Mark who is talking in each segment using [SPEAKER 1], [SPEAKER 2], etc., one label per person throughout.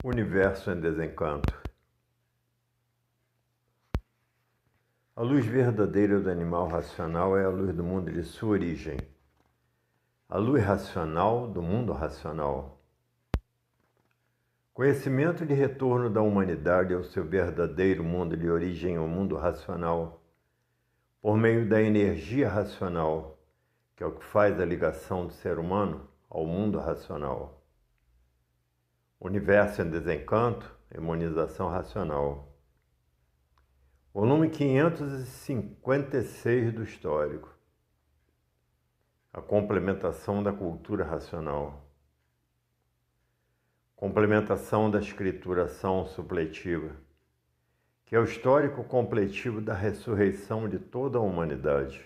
[SPEAKER 1] Universo em desencanto. A luz verdadeira do animal racional é a luz do mundo de sua origem. A luz racional do mundo racional. Conhecimento de retorno da humanidade ao seu verdadeiro mundo de origem, o mundo racional, por meio da energia racional, que é o que faz a ligação do ser humano ao mundo racional. Universo em desencanto, harmonização racional. Volume 556 do Histórico. A complementação da cultura racional. Complementação da escrituração supletiva, que é o histórico completivo da ressurreição de toda a humanidade.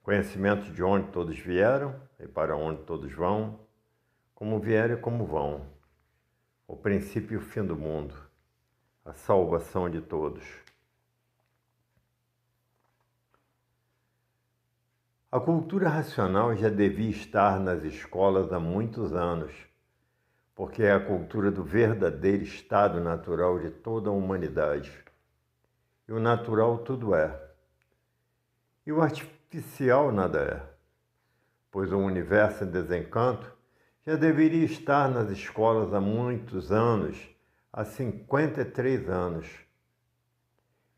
[SPEAKER 1] Conhecimento de onde todos vieram e para onde todos vão, como vieram e como vão, o princípio e o fim do mundo, a salvação de todos. A cultura racional já devia estar nas escolas há muitos anos, porque é a cultura do verdadeiro estado natural de toda a humanidade. E o natural tudo é. E o artificial nada é, pois o universo em desencanto já deveria estar nas escolas há muitos anos, há 53 anos.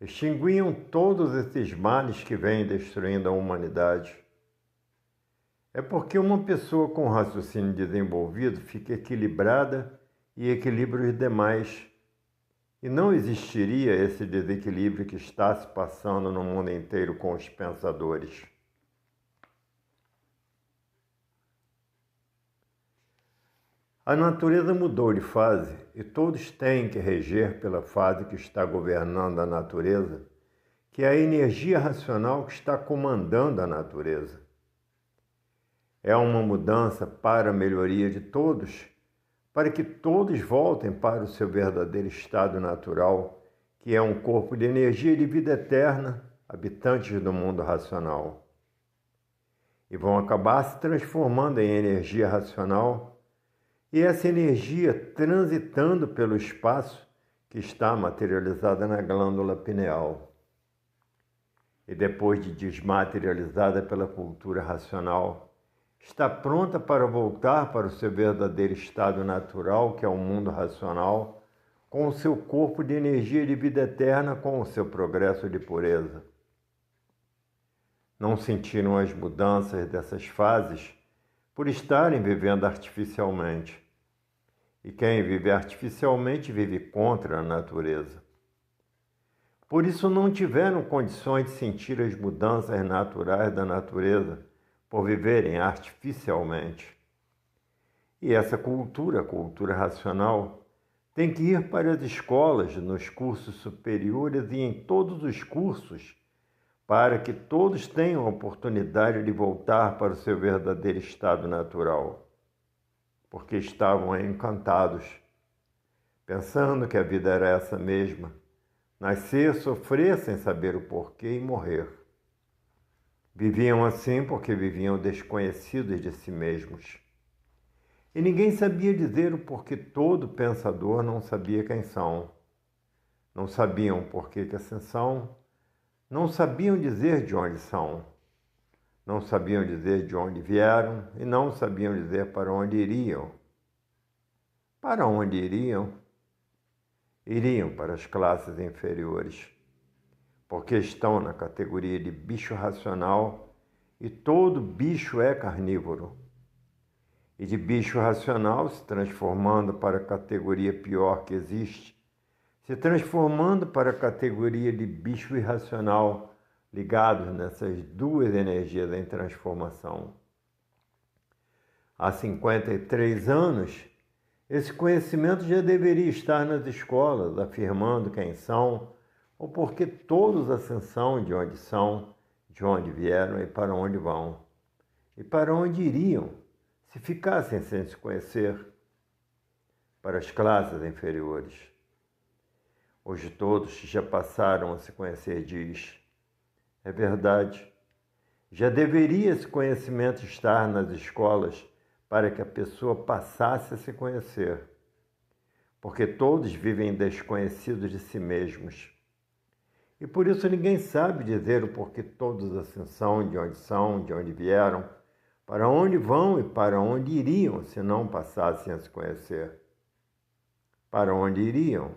[SPEAKER 1] Extinguiam todos esses males que vêm destruindo a humanidade. É porque uma pessoa com raciocínio desenvolvido fica equilibrada e equilibra os demais. E não existiria esse desequilíbrio que está se passando no mundo inteiro com os pensadores. A natureza mudou de fase e todos têm que reger pela fase que está governando a natureza, que é a energia racional que está comandando a natureza. É uma mudança para a melhoria de todos, para que todos voltem para o seu verdadeiro estado natural, que é um corpo de energia de vida eterna, habitantes do mundo racional. E vão acabar se transformando em energia racional, e essa energia transitando pelo espaço que está materializada na glândula pineal. E depois de desmaterializada pela cultura racional, está pronta para voltar para o seu verdadeiro estado natural, que é o mundo racional, com o seu corpo de energia de vida eterna, com o seu progresso de pureza. Não sentiram as mudanças dessas fases por estarem vivendo artificialmente. E quem vive artificialmente vive contra a natureza. Por isso não tiveram condições de sentir as mudanças naturais da natureza, por viverem artificialmente. E essa cultura, a cultura racional, tem que ir para as escolas, nos cursos superiores e em todos os cursos, para que todos tenham a oportunidade de voltar para o seu verdadeiro estado natural, porque estavam encantados, pensando que a vida era essa mesma, nascer, sofrer sem saber o porquê e morrer. Viviam assim porque viviam desconhecidos de si mesmos. E ninguém sabia dizer o porquê todo pensador não sabia quem são. Não sabiam o porquê que assim são, não sabiam dizer de onde são, não sabiam dizer de onde vieram e não sabiam dizer para onde iriam. Para onde iriam? Iriam para as classes inferiores, porque estão na categoria de bicho racional e todo bicho é carnívoro. E de bicho racional se transformando para a categoria pior que existe, se transformando para a categoria de bicho irracional, ligados nessas duas energias em transformação. Há 53 anos, esse conhecimento já deveria estar nas escolas, afirmando quem são, ou porque todos assim são, de onde são, de onde vieram e para onde vão. E para onde iriam, se ficassem sem se conhecer? Para as classes inferiores. Hoje todos já passaram a se conhecer, diz. É verdade. Já deveria esse conhecimento estar nas escolas para que a pessoa passasse a se conhecer, porque todos vivem desconhecidos de si mesmos. E por isso ninguém sabe dizer o porquê todos assim são, de onde vieram, para onde vão e para onde iriam se não passassem a se conhecer. Para onde iriam?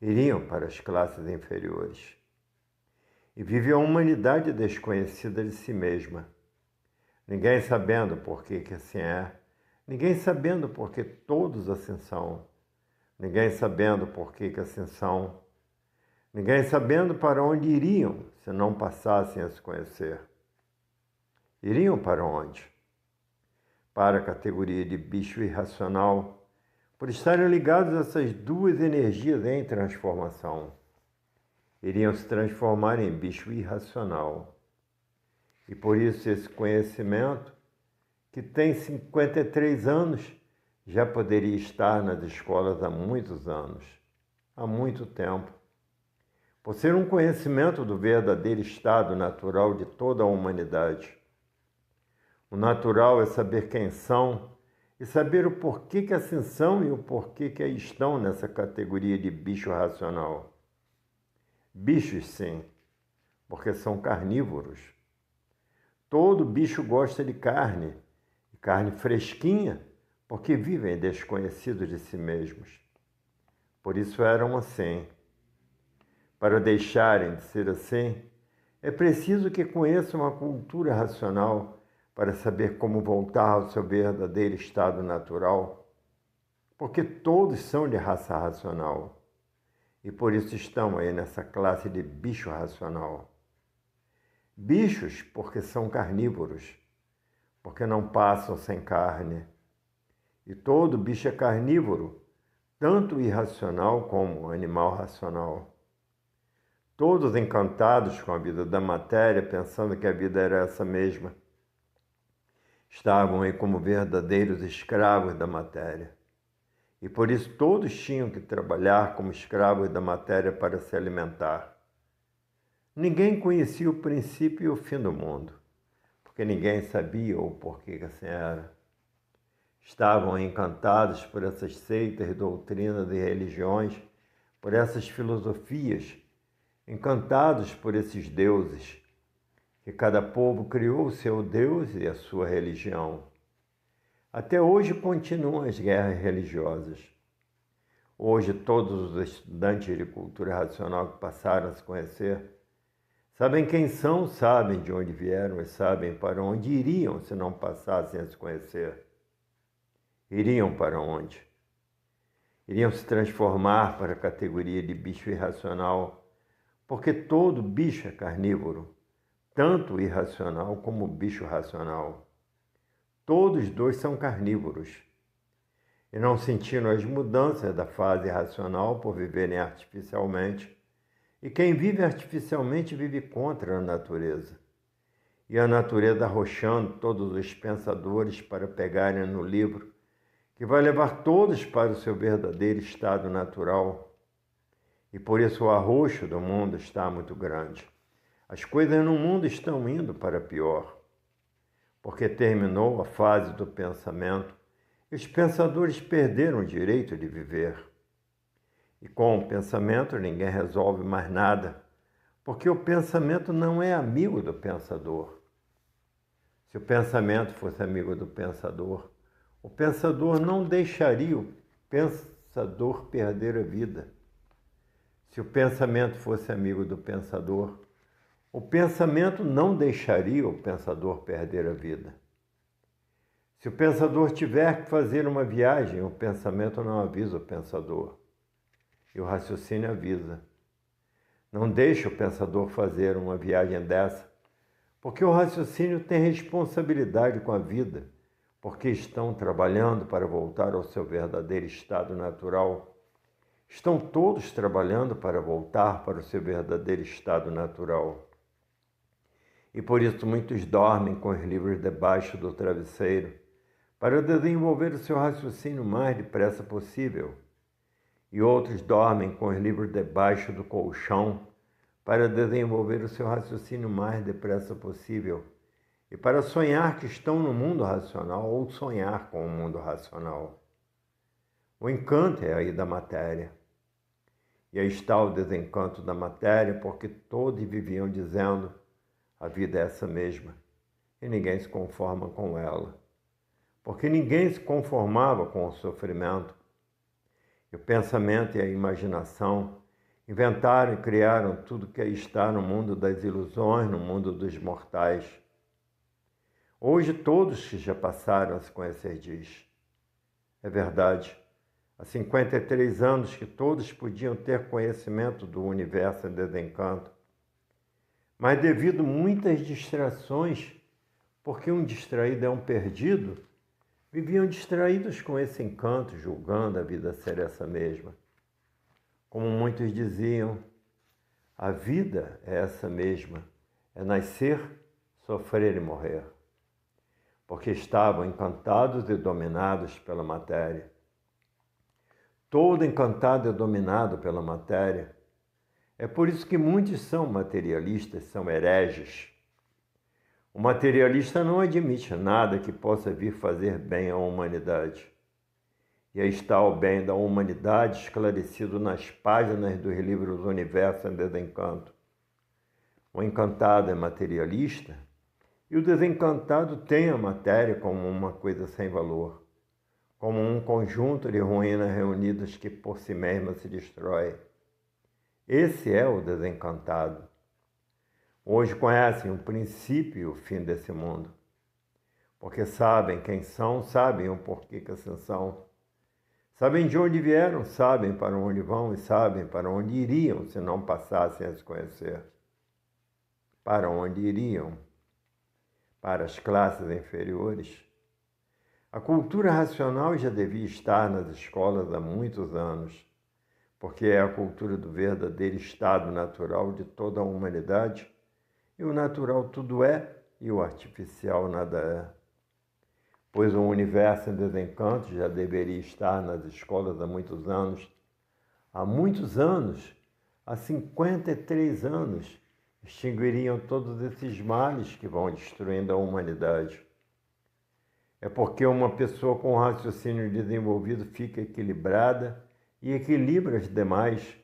[SPEAKER 1] Iriam para as classes inferiores. E vive a humanidade desconhecida de si mesma. Ninguém sabendo por que assim é, ninguém sabendo por que todos assim são, ninguém sabendo por que assim são, ninguém sabendo para onde iriam se não passassem a se conhecer. Iriam para onde? Para a categoria de bicho irracional, por estarem ligados a essas duas energias em transformação. Iriam se transformar em bicho irracional. E por isso esse conhecimento, que tem 53 anos, já poderia estar nas escolas há muitos anos, há muito tempo. Por ser um conhecimento do verdadeiro estado natural de toda a humanidade. O natural é saber quem são e saber o porquê que assim são e o porquê que estão nessa categoria de bicho racional. Bichos, sim, porque são carnívoros. Todo bicho gosta de carne, e carne fresquinha, porque vivem desconhecidos de si mesmos. Por isso eram assim. Para deixarem de ser assim, é preciso que conheçam a cultura racional para saber como voltar ao seu verdadeiro estado natural, porque todos são de raça racional, e por isso estão aí nessa classe de bicho racional. Bichos porque são carnívoros, porque não passam sem carne. E todo bicho é carnívoro, tanto irracional como animal racional. Todos encantados com a vida da matéria, pensando que a vida era essa mesma. Estavam aí como verdadeiros escravos da matéria. E por isso todos tinham que trabalhar como escravos da matéria para se alimentar. Ninguém conhecia o princípio e o fim do mundo, porque ninguém sabia o porquê que assim era. Estavam encantados por essas seitas, doutrinas e religiões, por essas filosofias, encantados por esses deuses, que cada povo criou o seu Deus e a sua religião. Até hoje continuam as guerras religiosas. Hoje todos os estudantes de cultura racional que passaram a se conhecer sabem quem são, sabem de onde vieram e sabem para onde iriam se não passassem a se conhecer. Iriam para onde? Iriam se transformar para a categoria de bicho irracional, porque todo bicho é carnívoro, tanto irracional como bicho racional. Todos dois são carnívoros. E não sentiram as mudanças da fase racional por viverem artificialmente. E quem vive artificialmente vive contra a natureza. E a natureza arrochando todos os pensadores para pegarem no livro, que vai levar todos para o seu verdadeiro estado natural. E por isso o arroxo do mundo está muito grande. As coisas no mundo estão indo para pior, porque terminou a fase do pensamento e os pensadores perderam o direito de viver. E com o pensamento ninguém resolve mais nada, porque o pensamento não é amigo do pensador. Se o pensamento fosse amigo do pensador, o pensador não deixaria o pensador perder a vida. Se o pensamento fosse amigo do pensador, o pensamento não deixaria o pensador perder a vida. Se o pensador tiver que fazer uma viagem, o pensamento não avisa o pensador. E o raciocínio avisa. Não deixe o pensador fazer uma viagem dessa, porque o raciocínio tem responsabilidade com a vida, porque estão trabalhando para voltar ao seu verdadeiro estado natural. Estão todos trabalhando para voltar para o seu verdadeiro estado natural. E por isso muitos dormem com os livros debaixo do travesseiro, para desenvolver o seu raciocínio o mais depressa possível. E outros dormem com os livros debaixo do colchão para desenvolver o seu raciocínio o mais depressa possível. e para sonhar que estão no mundo racional ou sonhar com o mundo racional. O encanto é aí da matéria. E aí está o desencanto da matéria, porque todos viviam dizendo: a vida é essa mesma, e ninguém se conforma com ela. Porque ninguém se conformava com o sofrimento. E o pensamento e a imaginação inventaram e criaram tudo que aí está no mundo das ilusões, no mundo dos mortais. Hoje todos que já passaram a se conhecer diz: é verdade, há 53 anos que todos podiam ter conhecimento do universo em desencanto, mas devido a muitas distrações, porque um distraído é um perdido, viviam distraídos com esse encanto, julgando a vida ser essa mesma. Como muitos diziam, a vida é essa mesma, é nascer, sofrer e morrer. Porque estavam encantados e dominados pela matéria. Todo encantado é dominado pela matéria. É por isso que muitos são materialistas, são hereges. O materialista não admite nada que possa vir fazer bem à humanidade. E aí está o bem da humanidade esclarecido nas páginas dos livros do Universo em Desencanto. O encantado é materialista e o desencantado tem a matéria como uma coisa sem valor, como um conjunto de ruínas reunidas que por si mesma se destrói. Esse é o desencantado. Hoje conhecem o princípio e o fim desse mundo, porque sabem quem são, sabem o porquê que assim são. Sabem de onde vieram, sabem para onde vão e sabem para onde iriam se não passassem a se conhecer. Para onde iriam? Para as classes inferiores. A cultura racional já devia estar nas escolas há muitos anos, porque é a cultura do verdadeiro estado natural de toda a humanidade, e o natural tudo é e o artificial nada é. Pois o universo em desencanto já deveria estar nas escolas há muitos anos. Há muitos anos, há 53 anos, extinguiriam todos esses males que vão destruindo a humanidade. É porque uma pessoa com raciocínio desenvolvido fica equilibrada e equilibra as demais,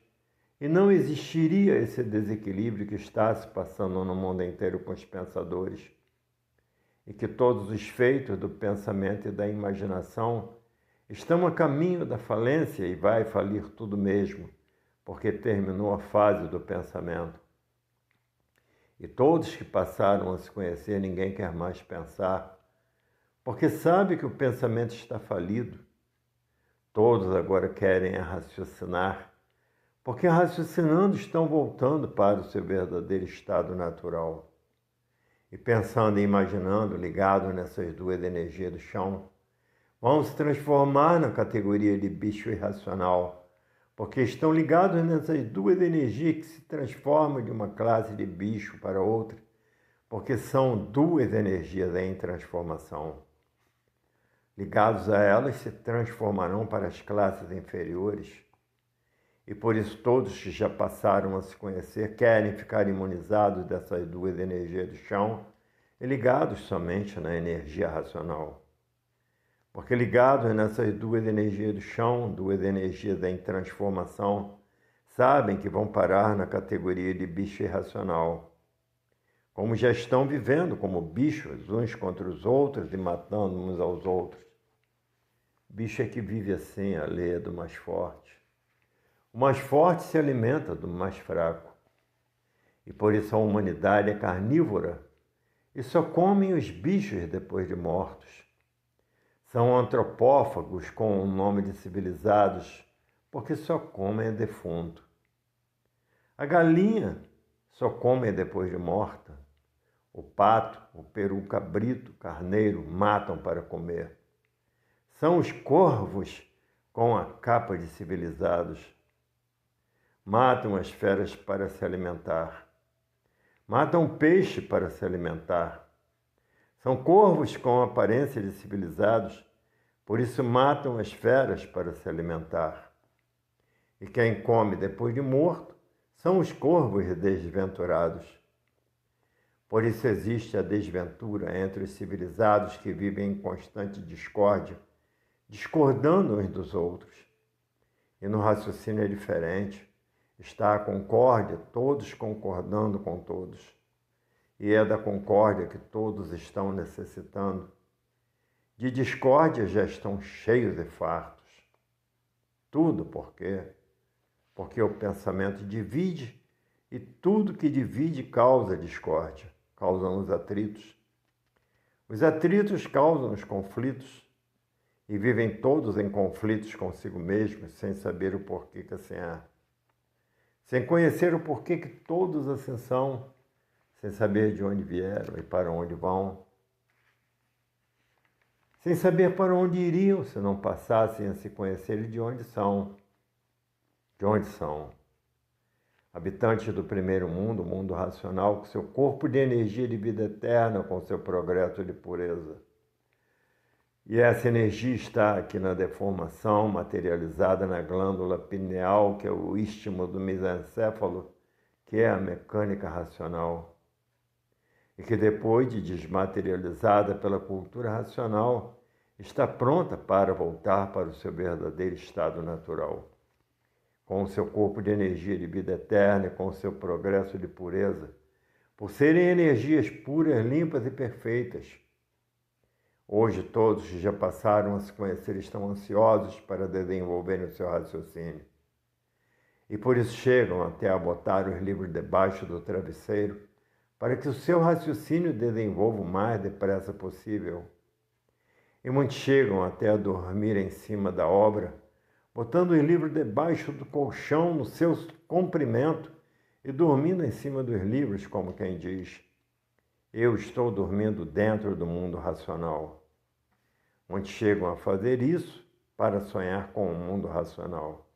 [SPEAKER 1] e não existiria esse desequilíbrio que está se passando no mundo inteiro com os pensadores. E que todos os feitos do pensamento e da imaginação estão a caminho da falência e vai falir tudo mesmo, porque terminou a fase do pensamento. E todos que passaram a se conhecer, ninguém quer mais pensar, porque sabe que o pensamento está falido. Todos agora querem raciocinar, porque raciocinando estão voltando para o seu verdadeiro estado natural. E pensando e imaginando, ligados nessas duas energias do chão, vão se transformar na categoria de bicho irracional, porque estão ligados nessas duas energias que se transformam de uma classe de bicho para outra, porque são duas energias em transformação. Ligados a elas, se transformarão para as classes inferiores. E por isso todos que já passaram a se conhecer querem ficar imunizados dessas duas energias do chão e ligados somente na energia racional. Porque ligados nessas duas energias do chão, duas energias em transformação, sabem que vão parar na categoria de bicho irracional. Como já estão vivendo como bichos uns contra os outros e matando uns aos outros. Bicho é que vive assim, a lei é do mais forte. O mais forte se alimenta do mais fraco. E por isso a humanidade é carnívora e só comem os bichos depois de mortos. São antropófagos com o nome de civilizados, porque só comem defunto. A galinha só come depois de morta. O pato, o peru, o cabrito, o carneiro matam para comer. São os corvos com a capa de civilizados. Matam as feras para se alimentar. Matam o peixe para se alimentar. São corvos com aparência de civilizados, por isso matam as feras para se alimentar. E quem come depois de morto são os corvos desventurados. Por isso existe a desventura entre os civilizados que vivem em constante discórdia, discordando uns dos outros. E no raciocínio é diferente. Está a concórdia, todos concordando com todos. E é da concórdia que todos estão necessitando. De discórdia já estão cheios e fartos. Tudo por quê? Porque o pensamento divide e tudo que divide causa discórdia, causam os atritos. Os atritos causam os conflitos e vivem todos em conflitos consigo mesmos, sem saber o porquê que assim é. Sem conhecer o porquê que todos assim são, sem saber de onde vieram e para onde vão. Sem saber para onde iriam se não passassem a se conhecer de onde são. De onde são. Habitantes do primeiro mundo, o mundo racional, com seu corpo de energia de vida eterna, com seu progresso de pureza. E essa energia está aqui na deformação, materializada na glândula pineal, que é o istmo do mesencéfalo, que é a mecânica racional. E que depois de desmaterializada pela cultura racional, está pronta para voltar para o seu verdadeiro estado natural. Com o seu corpo de energia de vida eterna e com o seu progresso de pureza, por serem energias puras, limpas e perfeitas. Hoje todos que já passaram a se conhecer estão ansiosos para desenvolverem o seu raciocínio. E por isso chegam até a botar os livros debaixo do travesseiro, para que o seu raciocínio desenvolva o mais depressa possível. E muitos chegam até a dormir em cima da obra, botando os livros debaixo do colchão no seu comprimento e dormindo em cima dos livros, como quem diz: eu estou dormindo dentro do mundo racional. Muitos chegam a fazer isso para sonhar com o mundo racional,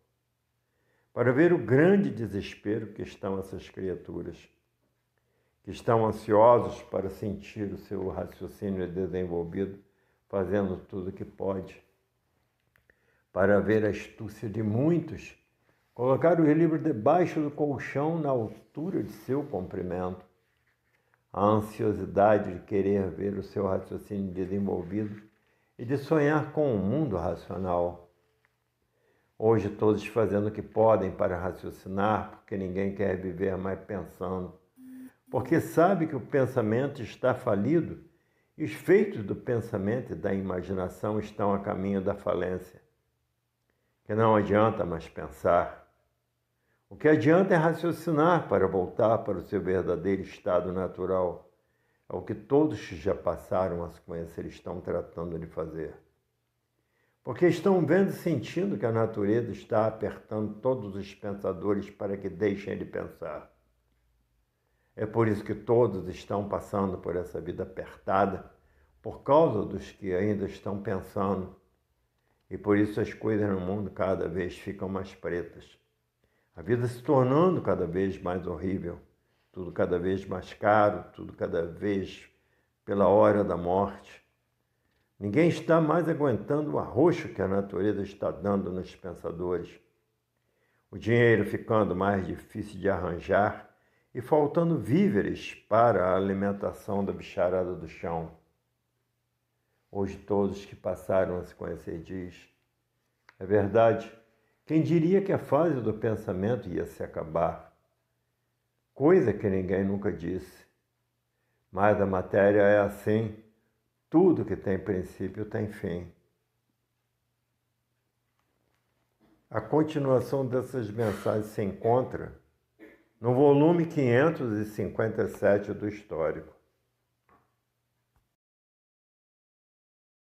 [SPEAKER 1] para ver o grande desespero que estão essas criaturas, que estão ansiosos para sentir o seu raciocínio desenvolvido, fazendo tudo o que pode, para ver a astúcia de muitos, colocar os livros debaixo do colchão na altura de seu comprimento, a ansiosidade de querer ver o seu raciocínio desenvolvido e de sonhar com o mundo racional. Hoje todos fazendo o que podem para raciocinar, porque ninguém quer viver mais pensando, porque sabe que o pensamento está falido e os feitos do pensamento e da imaginação estão a caminho da falência. Que não adianta mais pensar. O que adianta é raciocinar para voltar para o seu verdadeiro estado natural. É o que todos que já passaram a se conhecer estão tratando de fazer. Porque estão vendo e sentindo que a natureza está apertando todos os pensadores para que deixem de pensar. É por isso que todos estão passando por essa vida apertada, por causa dos que ainda estão pensando. E por isso as coisas no mundo cada vez ficam mais pretas. A vida se tornando cada vez mais horrível. Tudo cada vez mais caro, tudo cada vez pela hora da morte. Ninguém está mais aguentando o arroxo que a natureza está dando nos pensadores. O dinheiro ficando mais difícil de arranjar e faltando víveres para a alimentação da bicharada do chão. Hoje todos que passaram a se conhecer diz: é verdade, quem diria que a fase do pensamento ia se acabar? Coisa que ninguém nunca disse. Mas a matéria é assim, tudo que tem princípio tem fim. A continuação dessas mensagens se encontra no volume 557 do Histórico.